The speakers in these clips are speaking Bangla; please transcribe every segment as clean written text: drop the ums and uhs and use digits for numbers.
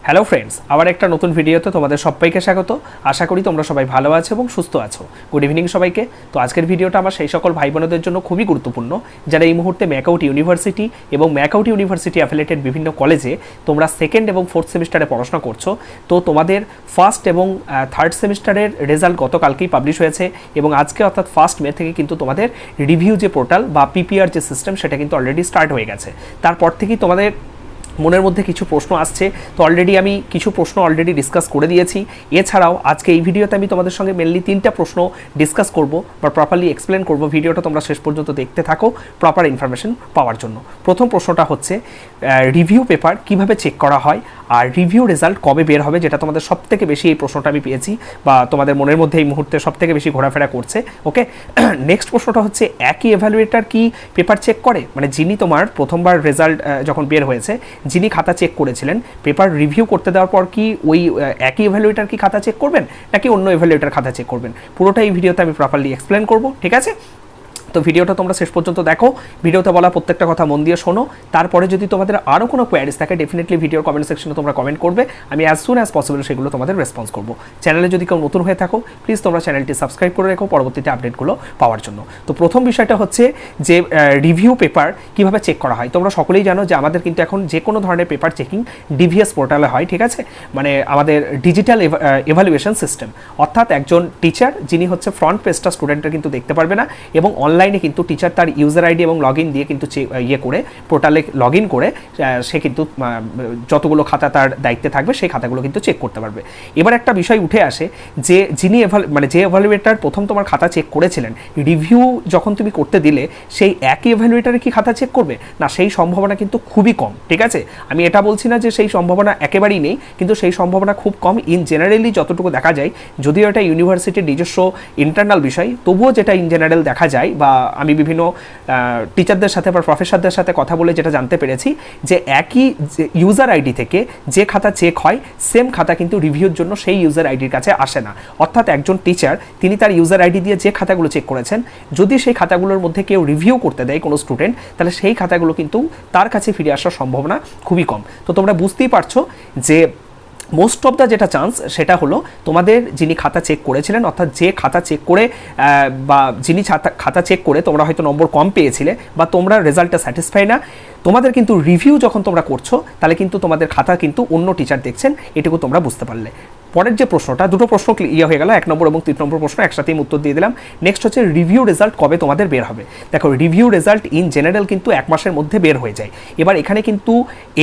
হ্যালো ফ্রেন্ডস, আবার একটা নতুন ভিডিওতে তোমাদের সবাইকে স্বাগত। আশা করি তোমরা সবাই ভালো আছো এবং সুস্থ আছো। গুড ইভিনিং সবাইকে। তো আজকের ভিডিওটা আমার সেই সকল ভাই বোনদের জন্য খুবই গুরুত্বপূর্ণ যারা এই মুহূর্তে ম্যাকআউট ইউনিভার্সিটি এবং ম্যাকআউট ইউনিভার্সিটি অ্যাফিলিয়েটেড বিভিন্ন কলেজে তোমরা সেকেন্ড এবং ফোর্থ সেমিস্টারে পড়াশোনা করছো। তো তোমাদের ফার্স্ট এবং থার্ড সেমিস্টারের রেজাল্ট গতকালকেই পাবলিশ হয়েছে এবং আজকে অর্থাৎ 1 মে থেকে কিন্তু তোমাদের রিভিউ যে পোর্টাল বা পিপিআর যে সিস্টেম সেটা কিন্তু অলরেডি স্টার্ট হয়ে গেছে। তারপর থেকেই তোমাদের মনের মধ্যে কিছু প্রশ্ন আসছে। তো অলরেডি আমি কিছু প্রশ্ন অলরেডি ডিসকাস করে দিয়েছি। এছাড়াও আজকে এই ভিডিওতে আমি তোমাদের সঙ্গে মেনলি 3টা প্রশ্ন ডিসকাস করব বা প্রপারলি এক্সপ্লেন করব। ভিডিওটা তোমরা শেষ পর্যন্ত দেখতে থাকো প্রপার ইনফরমেশন পাওয়ার জন্য। প্রথম প্রশ্নটা হচ্ছে রিভিউ পেপার কিভাবে চেক করা হয় আর রিভিউ রেজাল্ট কবে বের হবে, যেটা তোমাদের সবথেকে বেশি এই প্রশ্নটা আমি পেয়েছি বা তোমাদের মনের মধ্যে এই মুহূর্তে সবথেকে বেশি ঘোরাফেরা করছে। ওকে, নেক্সট প্রশ্নটা হচ্ছে একই এভ্যালুয়েটার কি পেপার চেক করে, মানে যিনি তোমার প্রথমবার রেজাল্ট যখন বের হয়েছে যিনি খাতা চেক করেছিলেন পেপার রিভিউ করতে দেওয়ার পর কি ওই একই এভ্যালুয়েটার কি খাতা চেক করবেন নাকি অন্য এভ্যালুয়েটার খাতা চেক করবেন, পুরোটা এই ভিডিওতে আমি প্রপারলি এক্সপ্লেন করব। ঠিক আছে, তো ভিডিওটা তোমরা শেষ পর্যন্ত দেখো। ভিডিওতে বলা প্রত্যেকটা কথা মন দিয়ে শোনো। তারপরে যদি তোমাদের আরও কোনো কোয়ারিজ থাকে ডেফিনেটলি ভিডিওর কমেন্ট সেকশনে তোমরা কমেন্ট করবে, আমি অ্যাজ সুন অ্যাজ পসিবল সেগুলো তোমাদের রেসপন্স করবো। চ্যানেলে যদি কেউ নতুন হয়ে থাকো প্লিজ তোমরা চ্যানেলটি সাবস্ক্রাইব করে রেখো পরবর্তীতে আপডেটগুলো পাওয়ার জন্য। তো প্রথম বিষয়টা হচ্ছে যে রিভিউ পেপার কীভাবে চেক করা হয়। তোমরা সকলেই জানো যে আমাদের কিন্তু এখন যে কোনো ধরনের পেপার চেকিং ডিভিএস পোর্টালে হয়। ঠিক আছে, মানে আমাদের ডিজিটাল এভালুয়েশন সিস্টেম, অর্থাৎ একজন টিচার যিনি হচ্ছে ফ্রন্ট পেজটা স্টুডেন্টরা কিন্তু দেখতে পারবে না এবং অনলাইনে কিন্তু টিচার তার ইউজার আইডি এবং লগ ইন দিয়ে কিন্তু করে পোর্টালে লগ ইন করে সে কিন্তু যতগুলো খাতা তার দায়িত্বে থাকবে সেই খাতাগুলো কিন্তু চেক করতে পারবে। এবার একটা বিষয় উঠে আসে যে যিনি যে এভালুয়েটার প্রথম তোমার খাতা চেক করেছিলেন রিভিউ যখন তুমি করতে দিলে সেই একই এভালুয়েটারে কি খাতা চেক করবে না, সেই সম্ভাবনা কিন্তু খুবই কম। ঠিক আছে, আমি এটা বলছি না যে সেই সম্ভাবনা একেবারেই নেই, কিন্তু সেই সম্ভাবনা খুব কম। ইন জেনারেলি যতটুকু দেখা যায়, যদিও এটা ইউনিভার্সিটির নিজস্ব ইন্টারনাল বিষয়, তবুও যেটা ইন জেনারেল দেখা যায় বা আমি বিভিন্ন টিচারদের সাথে বা প্রফেসরদের সাথে কথা বলে যেটা জানতে পেরেছি যে একই ইউজার আইডি থেকে যে খাতা চেক হয় সেম খাতা কিন্তু রিভিউর জন্য সেই ইউজার আইডির কাছে আসে না। অর্থাৎ একজন টিচার তিনি তার ইউজার আইডি দিয়ে যে খাতাগুলো চেক করেছেন যদি সেই খাতাগুলোর মধ্যে কেউ রিভিউ করতে দেয় কোনো স্টুডেন্ট, তাহলে সেই খাতাগুলো কিন্তু তার কাছে ফিরে আসার সম্ভাবনা খুবই কম। তো তোমরা বুঝতেই পারছো যে মোস্ট অফ দ্য যেটা চান্স সেটা হলো তোমাদের যিনি খাতা চেক করেছিলেন, অর্থাৎ যে খাতা চেক করে বা যিনি খাতা চেক করে তোমরা হয়তো নম্বর কম পেয়েছিলে বা তোমরা রেজাল্টটা স্যাটিসফাই না, তোমাদের কিন্তু রিভিউ যখন তোমরা করছো তাহলে কিন্তু তোমাদের খাতা কিন্তু অন্য টিচার দেখছেন, এটুকু তোমরা বুঝতে পারলে। পরের যে প্রশ্নটা, দুটো প্রশ্ন হয়ে গেল, 1 নম্বর এবং 3 নম্বর প্রশ্ন একসাথেই উত্তর দিয়ে দিলাম। নেক্সট হচ্ছে রিভিউ রেজাল্ট কবে তোমাদের বের হবে। দেখো, রিভিউ রেজাল্ট ইন জেনারেল কিন্তু 1 মাসের মধ্যে বের হয়ে যায়। এবার এখানে কিন্তু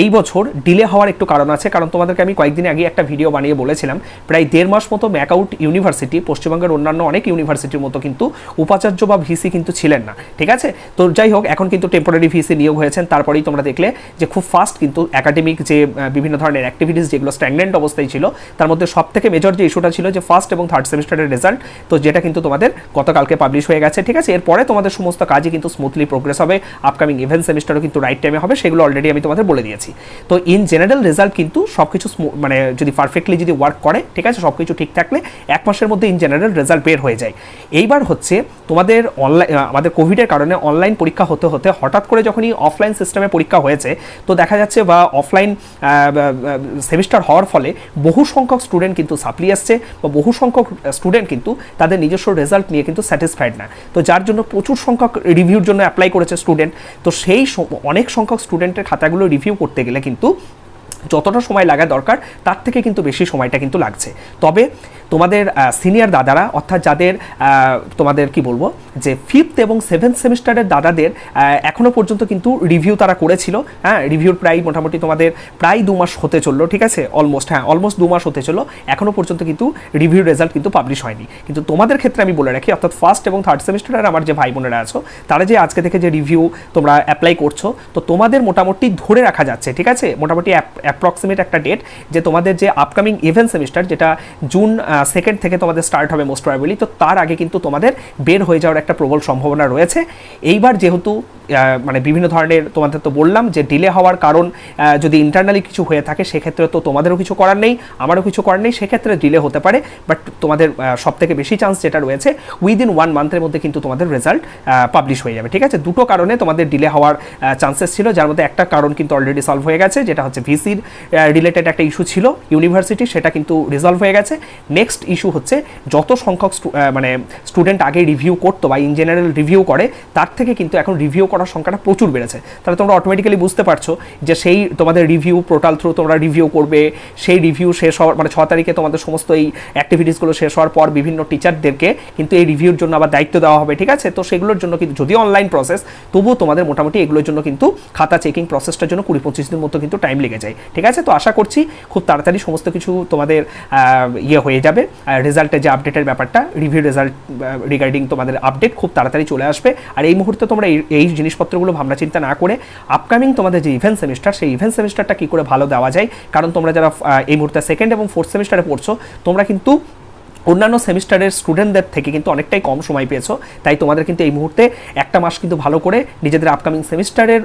এই বছর ডিলে হওয়ার একটু কারণ আছে, কারণ তোমাদেরকে আমি কয়েকদিন আগে একটা ভিডিও বানিয়ে বলেছিলাম প্রায় 1.5 মাস মতো ম্যাকআউট ইউনিভার্সিটি পশ্চিমবঙ্গের অন্যান্য অনেক ইউনিভার্সিটির মতো কিন্তু উপাচার্য বা ভিসি কিন্তু ছিলেন না। ঠিক আছে, তো যাই হোক এখন কিন্তু টেম্পোরারি ভিসি নিয়োগ হয়েছেন। তারপরেই তোমরা দেখলে যে খুব ফাস্ট কিন্তু একাডেমিক যে বিভিন্ন ধরনের অ্যাক্টিভিটিস যেগুলো স্ট্যাগনেন্ট অবস্থায় ছিল তার মধ্যে সবথেকে মেজর যে ইস্যুটা ছিল যে ফার্স্ট এবং থার্ড সেমিস্টারের রেজাল্ট, তো যেটা কিন্তু তোমাদের গতকালকে পাবলিশ হয়ে গেছে। ঠিক আছে, এরপরে তোমাদের সমস্ত কাজই কিন্তু স্মুথলি প্রোগ্রেস হবে। আপকামিং ইভেন্ট সেমিস্টারও কিন্তু রাইট টাইমে হবে, সেগুলো অলরেডি আমি তোমাদের বলে দিয়েছি। তো ইন জেনারেল রেজাল্ট কিন্তু সব কিছু মানে যদি পারফেক্টলি যদি ওয়ার্ক করে, ঠিক আছে, সব কিছু ঠিক থাকলে 1 মাসের মধ্যে ইন জেনারেল রেজাল্ট বের হয়ে যায়। এইবার হচ্ছে তোমাদের অনলাইন, আমাদের কোভিডের কারণে অনলাইন পরীক্ষা হতে হতে হঠাৎ করে যখনই অফলাইন সিস্টেমে পরীক্ষা হয়েছে, তো দেখা যাচ্ছে বা অফলাইন সেমিস্টার হওয়ার ফলে বহু সংখ্যক স্টুডেন্ট কিন্তু সাপ্লি আসছে বা বহু সংখ্যক স্টুডেন্ট কিন্তু তাদের নিজস্ব রেজাল্ট নিয়ে কিন্তু স্যাটিসফাইড না। তো যার জন্য প্রচুর সংখ্যক রিভিউর জন্য অ্যাপ্লাই করেছে স্টুডেন্ট। তো সেই অনেক সংখ্যক স্টুডেন্টের খাতাগুলো রিভিউ করতে গেলে কিন্তু যতটা সময় লাগা দরকার তার থেকে কিন্তু বেশি সময়টা কিন্তু লাগছে। তবে তোমাদের সিনিয়র দাদারা, অর্থাৎ যাদের তোমাদের কি বলবো যে 5th এবং 7th সেমিস্টারের দাদাদের এখনও পর্যন্ত কিন্তু রিভিউ তারা করেছিল। হ্যাঁ, রিভিউর প্রায় মোটামুটি তোমাদের প্রায় 2 মাস হতে চললো। ঠিক আছে, অলমোস্ট 2 মাস হতে চললো, এখনও পর্যন্ত কিন্তু রিভিউ রেজাল্ট কিন্তু পাবলিশ হয়নি। কিন্তু তোমাদের ক্ষেত্রে আমি বলে রাখি, অর্থাৎ ফার্স্ট এবং থার্ড সেমিস্টারের আমার যে ভাই বোনেরা আছো তারা যে আজকে থেকে যে রিভিউ তোমরা অ্যাপ্লাই করছো, তো তোমাদের মোটামুটি ধরে রাখা যাচ্ছে, ঠিক আছে, মোটামুটি অ্যাপ্রক্সিমেট একটা ডেট যে তোমাদের যে আপকামিং ইভেন্ট সেমিস্টার যেটা জুন 2 থেকে তোমাদের স্টার্ট হবে মোস্ট প্রবাবলি, তো তার আগে কিন্তু তোমাদের বের হয়ে যাওয়ার একটা প্রবল সম্ভাবনা রয়েছে। এইবার যেহেতু মানে বিভিন্ন ধরনের, তোমাদের তো বললাম যে ডিলে হওয়ার কারণ যদি ইন্টারনালি কিছু হয়ে থাকে সেক্ষেত্রে তো তোমাদেরও কিছু করার নেই, আমারও কিছু করার নেই, সেক্ষেত্রে ডিলে হতে পারে। বাট তোমাদের সবথেকে বেশি চান্স যেটা রয়েছে উইদিন 1 মান্থের মধ্যে কিন্তু তোমাদের রেজাল্ট পাবলিশ হয়ে যাবে, ঠিক আছে। দুটো কারণে তোমাদের ডিলে হওয়ার চান্সেস ছিল, যার মধ্যে একটা কারণ কিন্তু অলরেডি সলভ হয়ে গেছে, যেটা হচ্ছে ভিসির রিলেটেড একটা ইস্যু ছিল ইউনিভার্সিটি, সেটা কিন্তু রিজলভ হয়ে গেছে। নেক্সট ইস্যু হচ্ছে যত সংখ্যক মানে স্টুডেন্ট আগে রিভিউ করতো বা ইন জেনারেল রিভিউ করে, তার থেকে কিন্তু এখন রিভিউ করার সংখ্যাটা প্রচুর বেড়েছে। তাহলে তোমরা অটোমেটিক্যালি বুঝতে পারছো যে সেই তোমাদের রিভিউ পোর্টাল থ্রু তোমরা রিভিউ করবে, সেই রিভিউ শেষ হওয়ার মানে 6 তারিখে তোমাদের সমস্ত এই অ্যাক্টিভিটিসগুলো শেষ হওয়ার পর বিভিন্ন টিচারদেরকে কিন্তু এই রিভিউর জন্য আবার দায়িত্ব দেওয়া হবে, ঠিক আছে। তো সেগুলোর জন্য কিন্তু যদিও অনলাইন প্রসেস, তবুও তোমাদের মোটামুটি এগুলোর জন্য কিন্তু খাতা চেকিং প্রসেসটার জন্য 20-25 দিন মতো কিন্তু টাইম লেগে যায়, ঠিক আছে। তো আশা করছি খুব তাড়াতাড়ি সমস্ত কিছু তোমাদের হয়ে যাবে। রেজাল্টের যে আপডেটের ব্যাপারটা, রিভিউ রেজাল্ট রিগার্ডিং তোমাদের আপডেট খুব তাড়াতাড়ি চলে আসবে। আর এই মুহূর্তে তোমরা এই জিনিসপত্রগুলো ভাবনা চিন্তা না করে আপকামিং তোমাদের যে ইভেন্ট সেমিস্টার, সেই ইভেন্ট সেমিস্টারটা কী করে ভালো দেওয়া যায়, কারণ তোমরা যারা এই মুহূর্তে 2nd এবং 4th সেমিস্টারে পড়ছো, তোমরা কিন্তু অন্যান্য সেমিস্টারের স্টুডেন্টদের থেকে কিন্তু অনেকটাই কম সময় পেয়েছো। তাই তোমাদের কিন্তু এই মুহূর্তে একটা মাস কিন্তু ভালো করে নিজেদের আপকামিং সেমিস্টারের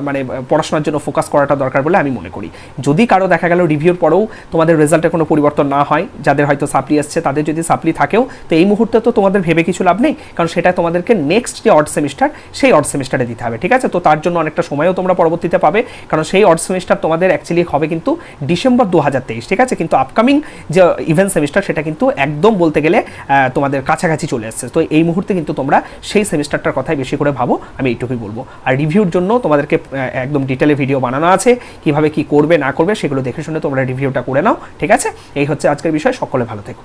মানে পড়াশোনার জন্য ফোকাস করাটা দরকার বলে আমি মনে করি। যদি কারো দেখা গেল রিভিউর পরেও তোমাদের রেজাল্টে কোনো পরিবর্তন না হয়, যাদের হয়তো সাপ্লি আসছে, তাদের যদি সাপ্লি থাকেও, তো এই মুহূর্তে তো তোমাদের ভেবে কিছু লাভ নেই, কারণ সেটা তোমাদেরকে নেক্সট যে অড সেমিস্টার, সেই অড সেমিস্টারে দিতে হবে, ঠিক আছে। তো তার জন্য অনেকটা সময়ও তোমরা পরবর্তীতে পাবে, কারণ সেই অড সেমিস্টার তোমাদের অ্যাকচুয়ালি হবে কিন্তু ডিসেম্বর 2023, ঠিক আছে। কিন্তু আপকামিং যে ইভেন্ট সেমিস্টার সেটা কিন্তু একদম বলতে গেলে তোমাদের কাছাকাছি চলে আসছে। তো এই মুহূর্তে কিন্তু তোমরা সেই সেমিস্টারটার কথাই বেশি করে ভাবো, আমি এইটুকুই বলবো। আর রিভিউর জন্য তোমাদেরকে একদম ডিটেলে ভিডিও বানানো আছে, কিভাবে কি করবে না করবে সেগুলো দেখে শুনে তোমরা রিভিউটা করে নাও, ঠিক আছে। এই হচ্ছে আজকের বিষয়। সকলে ভালো থেকো।